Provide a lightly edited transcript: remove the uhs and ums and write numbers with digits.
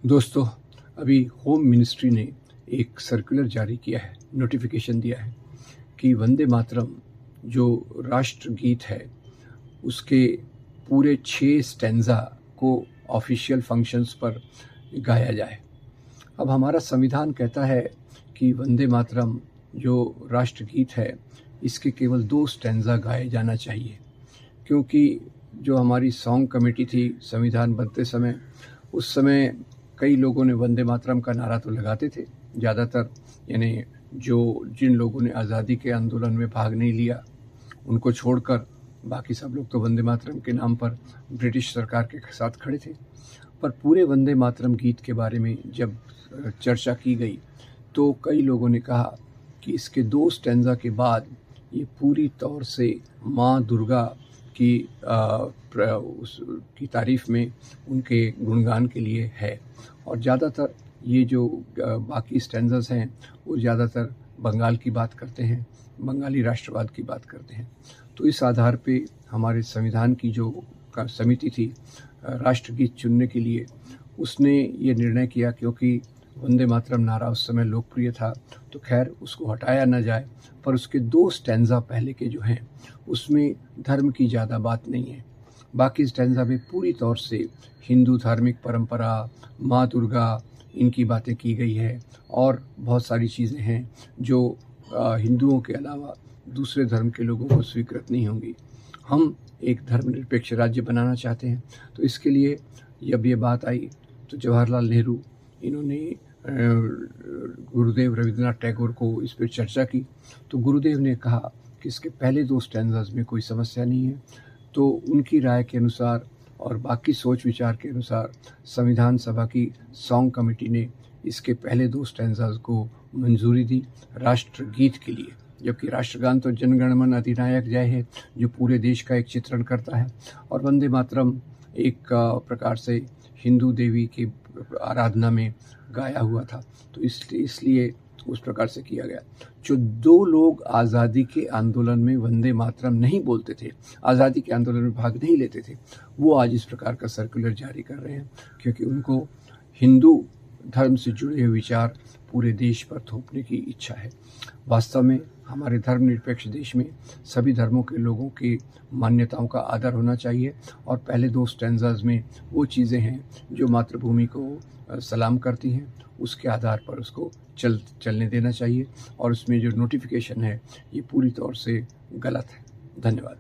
दोस्तों, अभी home ministry ने एक सर्कुलर जारी किया है, नोटिफिकेशन दिया है कि वंदे मातरम जो राष्ट्रगीत है उसके पूरे 6 स्टैंजा को ऑफिशियल फंक्शंस पर गाया जाए। अब हमारा संविधान कहता है कि वंदे मातरम जो राष्ट्रगीत है इसके केवल 2 स्टैंजा गाए जाना चाहिए, क्योंकि जो हमारी सॉन्ग कमेटी थी संविधान बनते समय, उस समय कई लोगों ने वंदे मातरम का नारा तो लगाते थे, ज़्यादातर यानी जिन लोगों ने आज़ादी के आंदोलन में भाग नहीं लिया उनको छोड़कर बाकी सब लोग तो वंदे मातरम के नाम पर ब्रिटिश सरकार के साथ खड़े थे। पर पूरे वंदे मातरम गीत के बारे में जब चर्चा की गई तो कई लोगों ने कहा कि इसके 2 स्टैंजा के बाद ये पूरी तौर से माँ दुर्गा की तारीफ में, उनके गुणगान के लिए है। और ज़्यादातर ये जो बाकी स्टैंजास हैं वो ज़्यादातर बंगाल की बात करते हैं, बंगाली राष्ट्रवाद की बात करते हैं। तो इस आधार पे हमारे संविधान की जो समिति थी राष्ट्रगीत चुनने के लिए, उसने ये निर्णय किया, क्योंकि वंदे मातरम नारा उस समय लोकप्रिय था तो खैर उसको हटाया न जाए, पर उसके 2 स्टैंजा पहले के जो हैं उसमें धर्म की ज़्यादा बात नहीं है। बाकी स्टैंजा में पूरी तौर से हिंदू धार्मिक परंपरा, माँ दुर्गा, इनकी बातें की गई है और बहुत सारी चीज़ें हैं जो हिंदुओं के अलावा दूसरे धर्म के लोगों को स्वीकृत नहीं होंगी। हम एक धर्मनिरपेक्ष राज्य बनाना चाहते हैं, तो इसके लिए जब ये बात आई तो जवाहरलाल नेहरू इन्होंने गुरुदेव रविंद्रनाथ टैगोर को इस पर चर्चा की। तो गुरुदेव ने कहा कि इसके पहले 2 स्टैंजास में कोई समस्या नहीं है। तो उनकी राय के अनुसार और बाकी सोच विचार के अनुसार संविधान सभा की सॉन्ग कमेटी ने इसके पहले 2 स्टैंजास को मंजूरी दी राष्ट्रगीत के लिए। जबकि राष्ट्रगान तो जनगण मन अधिनायक जय है, जो पूरे देश का एक चित्रण करता है, और वंदे मातरम एक प्रकार से हिंदू देवी की आराधना में गाया हुआ था, तो इसलिए उस प्रकार से किया गया। जो 2 लोग आज़ादी के आंदोलन में वंदे मातरम नहीं बोलते थे, आज़ादी के आंदोलन में भाग नहीं लेते थे, वो आज इस प्रकार का सर्कुलर जारी कर रहे हैं, क्योंकि उनको हिंदू धर्म से जुड़े हुए विचार पूरे देश पर थोपने की इच्छा है। वास्तव में हमारे धर्मनिरपेक्ष देश में सभी धर्मों के लोगों की मान्यताओं का आदर होना चाहिए, और पहले 2 स्टैंजास में वो चीज़ें हैं जो मातृभूमि को सलाम करती हैं, उसके आधार पर उसको चलने देना चाहिए। और उसमें जो नोटिफिकेशन है ये पूरी तौर से गलत है। धन्यवाद।